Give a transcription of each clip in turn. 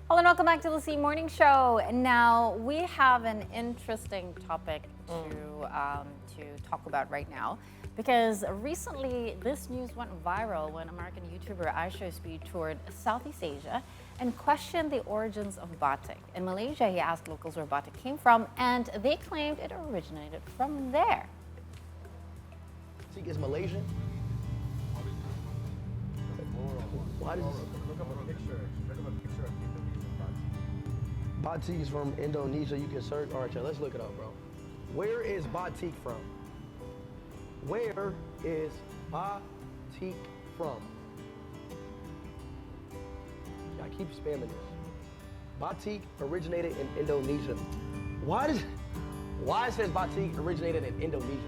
Hello and welcome back to the C Morning Show. And now we have an interesting topic to talk about right now, because recently this news went viral when American YouTuber Aisha Speed toured Southeast Asia and questioned the origins of Batik. In Malaysia, he asked locals where Batik came from, and they claimed it originated from there. Batik is Malaysian? Why does Look up a picture. Look up a picture of Indonesian batik. Batik is from Indonesia? You can search. All right, y'all, let's look it up, bro. Where is Batik from? Where is Batik from? I keep spamming this. Batik originated in Indonesia. Why it says Batik originated in Indonesia?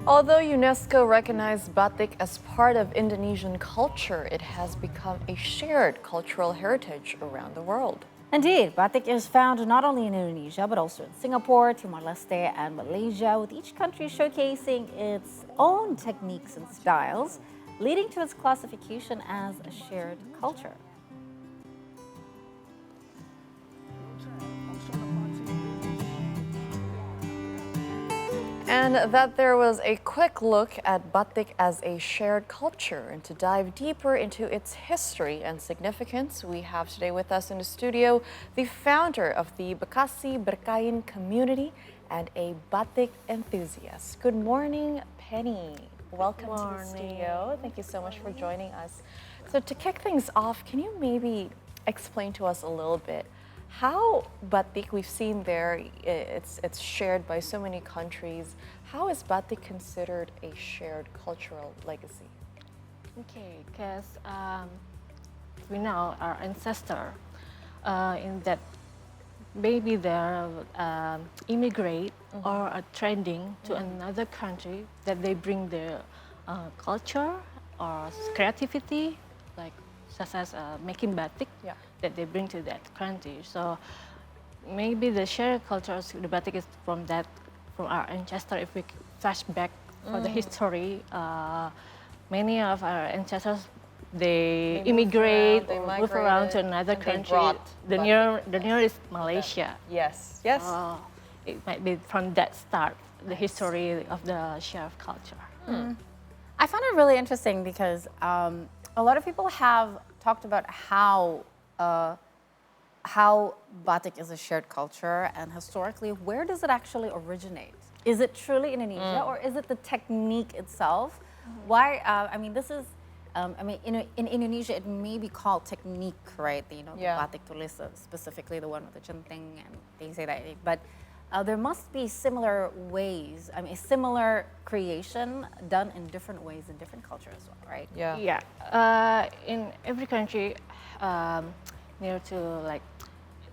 Although UNESCO recognized Batik as part of Indonesian culture, it has become a shared cultural heritage around the world. Indeed, Batik is found not only in Indonesia, but also in Singapore, Timor-Leste, and Malaysia, with each country showcasing its own techniques and styles, leading to its classification as a shared culture. And that there was a quick look at Batik as a shared culture. And to dive deeper into its history and significance, we have today with us in the studio the founder of the Bekasi Berkain community and a Batik enthusiast. Good morning, Penny. Welcome to the studio. Thank you so much for joining us. So to kick things off, can you maybe explain to us a little bit how Batik, we've seen there, it's shared by so many countries. How is Batik considered a shared cultural legacy? Okay, because we know our ancestor in that maybe they immigrate or are trending to another country, that they bring their culture or creativity, like such as making batik, that they bring to that country. So maybe the shared culture of the batik is from our ancestor. If we flash back for the history, many of our ancestors, they immigrate or move around to another country. The nearest Malaysia. Yes. It might be from that start, the history of the shared culture. I found it really interesting because a lot of people have talked about how Batik is a shared culture, and historically, where does it actually originate? Is it truly Indonesia, or is it the technique itself? Why? This is. In Indonesia, it may be called Teknik, right? The Batik tulis, specifically the one with the centing, and they say that. But there must be similar ways. A similar creation done in different ways in different cultures as well, right? Yeah. In every country near to like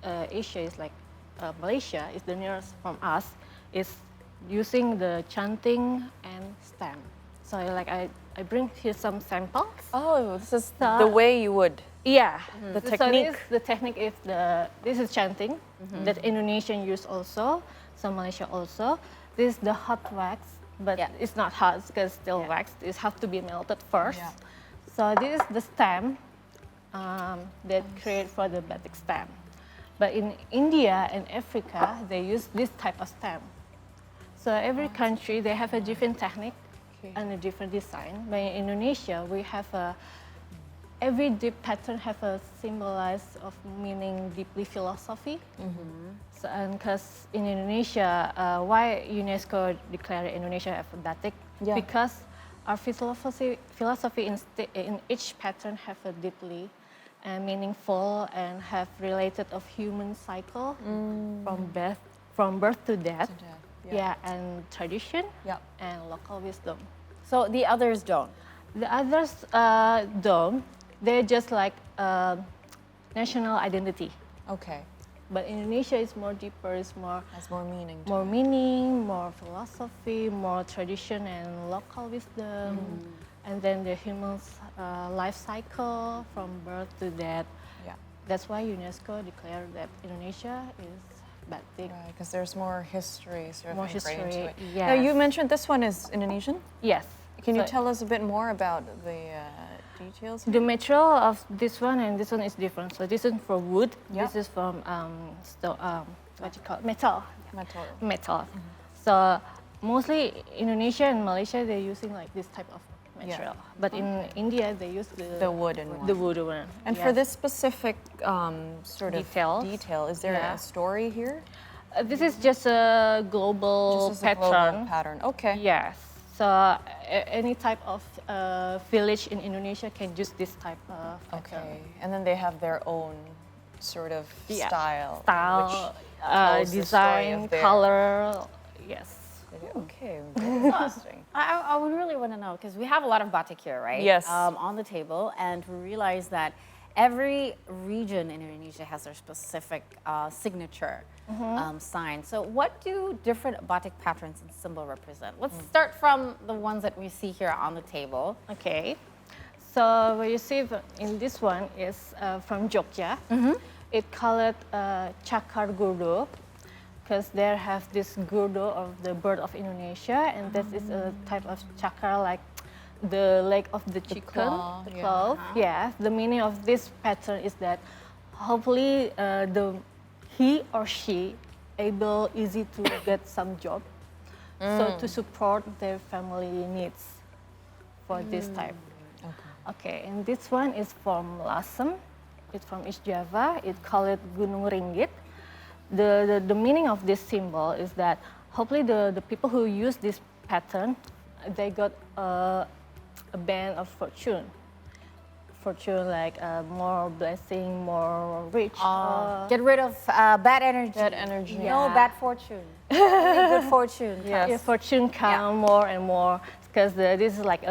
Asia, is like Malaysia is the nearest from us, is using the chanting and stem. So like I bring here some samples. Oh, this is the way you would. Yeah, the technique. So the technique is this is chanting that Indonesian use also, some Malaysia also. This is the hot wax, but it's not hot because still waxed. It has to be melted first. Yeah. So this is the stem that create for the batik stem. But in India and Africa, they use this type of stem. So every country, they have a different technique and a different design. But in Indonesia, we have every deep pattern have a symbolize of meaning deeply philosophy. So, and because in Indonesia, why UNESCO declared Indonesia as batik? Because our philosophy in each pattern have a deeply and meaningful and have related of human cycle from birth to death. And tradition and local wisdom. So the others don't? The others don't. They're just like national identity. Okay. But Indonesia is more deeper, has more meaning. More meaning, more philosophy, more tradition and local wisdom. And then the human's life cycle from birth to death. That's why UNESCO declared that Indonesia is batik. Right, because there's more history. More history, to it. yes. Now, you mentioned this one is Indonesian? Yes. Can you tell us a bit more about the details? The material of this one and this one is different. So this is for wood. Yeah. This is from what you call it? Metal. Metal. Metal. So mostly Indonesia and Malaysia they're using like this type of material. But in India they use The wooden one. the wood one. And for this specific sort of Details. detail, is there Yeah. a story here? This is just a global Just as a global pattern. pattern. Okay. Yes. So any type of village in Indonesia can use this type of pattern. Okay. And then they have their own sort of Yeah. style. Style, tells the story design, of their- color. Yes. Okay. Very interesting. I would really want to know because we have a lot of batik here, right? Yes. On the table, and we realize that every region in Indonesia has their specific signature sign. So, what do different batik patterns and symbol represent? Let's start from the ones that we see here on the table. Okay. So what you see in this one is from Jogja. It called Cakar Gurdo because they have this gurdo of the bird of Indonesia, and this is a type of chakar like the leg of the chicken, claw, the yeah. claw. Yeah. The meaning of this pattern is that hopefully he or she easy to get some job, so to support their family needs for this type. Okay, and this one is from Lasem. It's from East Java. It called it Gunung Ringgit. The meaning of this symbol is that hopefully the people who use this pattern, they got a band of fortune. Fortune like more blessing, more rich. Get rid of bad energy. Bad energy. No Yeah. bad fortune. Only good fortune. Yes. Yeah, fortune come more and more because this is like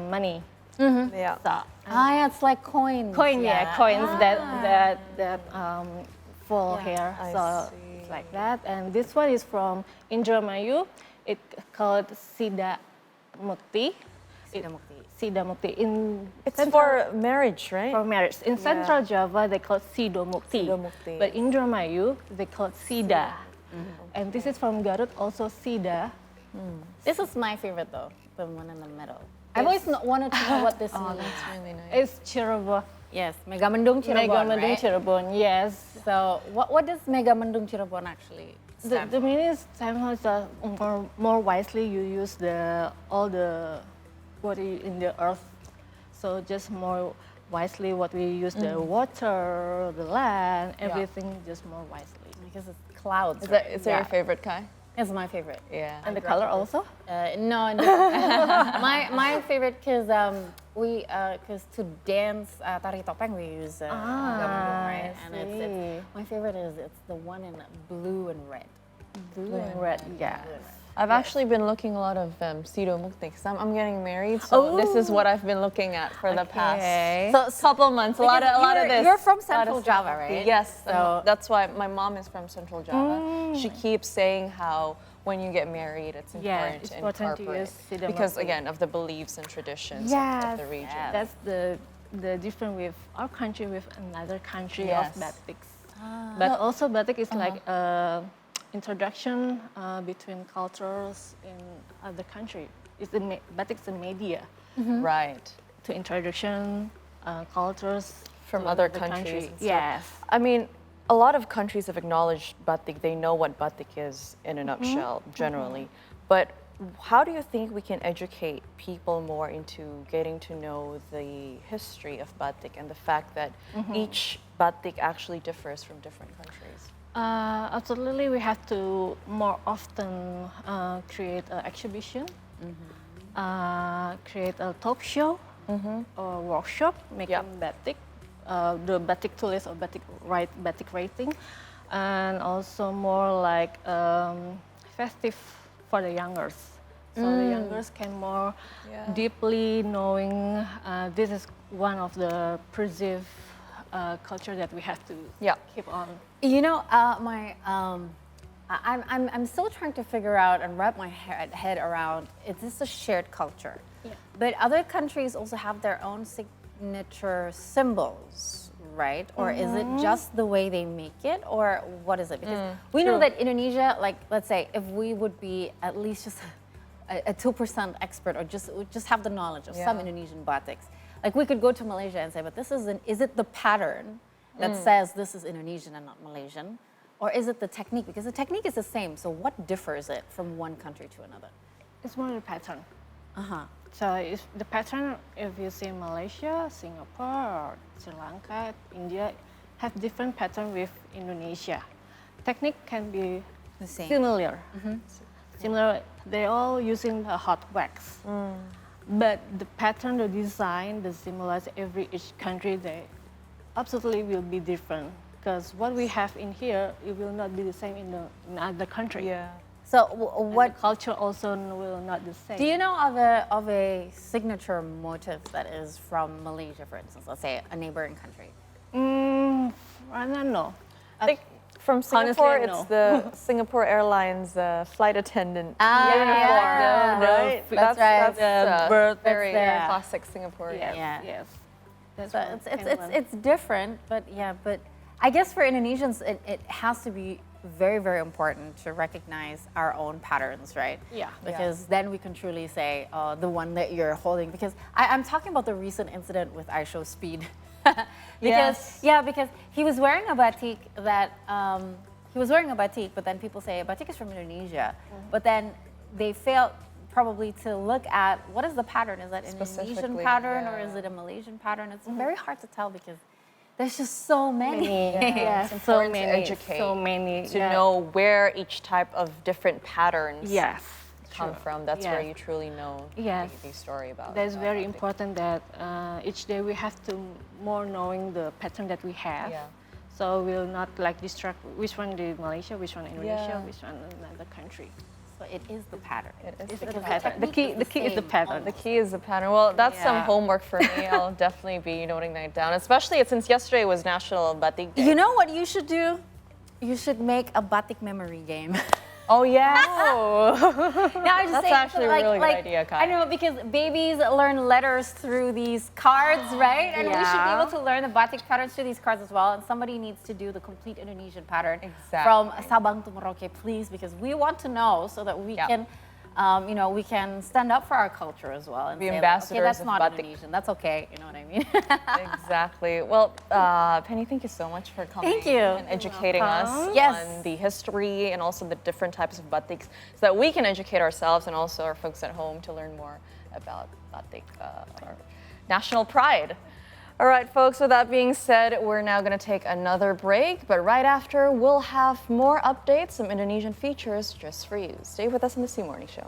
money. Yeah. So, Yeah, it's like coins. coins that fall here. I So see. it's like that. And this one is from Indramayu. It's called Sida Mukti. Sida Mukti. It's for marriage, right? For marriage. In Central Java, they call it Sido Mukti. Sido Mukti. But in Indramayu, they call it Sida. And this is from Garut, also Sida. This is my favorite though, the one in the middle. I've always wanted to know what this Oh, means. that's really nice. It's Cirebon. Yes, Megamendung Cirebon, Megamendung right? Cirebon, yes. So what does Megamendung Cirebon actually stand The meaning is sometimes more wisely you use all the body in the earth. So just more wisely what we use the water, the land, everything just more wisely. Because it's clouds. Is right? that your favorite, Kai? It's my favorite. Yeah. And the color also? No, my favorite because to dance tari topeng we use Megamendung, right? I And it's my favorite is it's the one in blue and red. Blue and red, yes. I've actually been looking a lot of Sido Mukti because I'm getting married, so this is what I've been looking at for the past couple of months. A lot of this. You're from A lot of Central Java, right? Yes, So that's why my mom is from Central Java. She keeps saying how when you get married, it's important it's to important to incorporate use Sido because Mukti. again of the beliefs and traditions Yes, of the region. That's the difference with our country with another country Yes. of batiks. But also batik is like introduction between cultures in other country. Batik's a media Right. to introduction cultures From to other the countries country. and stuff. Yes. I mean, a lot of countries have acknowledged batik. They know what batik is in a nutshell, generally. But how do you think we can educate people more into getting to know the history of batik and the fact that each batik actually differs from different countries? Absolutely, we have to more often create an exhibition, create a talk show or workshop making batik, the batik tulis or batik writing, and also more like festive for the youngers. So the youngers can more deeply knowing this is one of the preserved culture that we have to keep on. You know, I'm still trying to figure out and wrap my head around, is this a shared culture? Yeah. But other countries also have their own signature symbols, right? Or is it just the way they make it, or what is it? Because we know that Indonesia, like, let's say, if we would be at least just a 2% expert or just have the knowledge of some Indonesian batiks, like we could go to Malaysia and say, but is it the pattern that says this is Indonesian and not Malaysian? Or is it the technique? Because the technique is the same, so what differs it from one country to another? It's more the pattern. Uh-huh. So if the pattern, if you see Malaysia, Singapore, or Sri Lanka, India, have different pattern with Indonesia. Technique can be The same. similar. Similar, they're all using the hot wax. But the pattern, the design, the symbolize each country, they absolutely will be different. Because what we have in here, it will not be the same in other country. Yeah. So What culture also will not the same. do you know of a signature motif that is from Malaysia, for instance? Let's say a neighboring country. I don't know. I think from Honestly, Singapore, I it's know. the Singapore Airlines flight attendant yeah. right? That's right. The bird, very there. classic Singapore. Yes, Yeah. yes. That's So one kind of one. it's different, but yeah, but I guess for Indonesians, it has to be very, very important to recognize our own patterns, right? Yeah. Because then we can truly say the one that you're holding. Because I'm talking about the recent incident with Aisho Speed. Yes. Because he was wearing a batik but then people say batik is from Indonesia, but then they failed probably to look at what is the pattern. Is that an Indonesian Specifically, pattern or yeah. is it a Malaysian pattern? It's very hard to tell because there's just so many. Yes, It's so important to many, educate, so many. to know where each type of different patterns Yes. come sure. from. That's where Yes. you truly know Yes. the story about. That's very Batik. important that each day we have to more knowing the pattern that we have. Yeah. So we'll not like distract which one is Malaysia, which one Indonesia, Yeah. which one another country. So it is the pattern. It is It's the the Because pattern. technique The key is the same pattern. The key is the pattern. Well, that's some Yeah. homework for me. I'll definitely be noting that down, especially since yesterday was National Batik Day. You know what you should do? You should make a batik memory game. Oh, yeah. No, I just That's saying, actually a really good idea, Kai. I know because babies learn letters through these cards, right? And we should be Yeah. able to learn the batik patterns through these cards as well. And somebody needs to do the complete Indonesian pattern Exactly. from Sabang to Merauke, please, because we want to know so that we Yep. can. We can stand up for our culture as well and Be say, ambassadors okay, that's of not batik. Indonesian. That's okay. You know what I mean? Exactly. Well, Penny, thank you so much for coming Thank you. and educating us Yes. on the history and also the different types of batiks so that we can educate ourselves and also our folks at home to learn more about batik, our national pride. All right, folks, with that being said, we're now going to take another break, but right after, we'll have more updates, some Indonesian features just for you. Stay with us on the C Morning Show.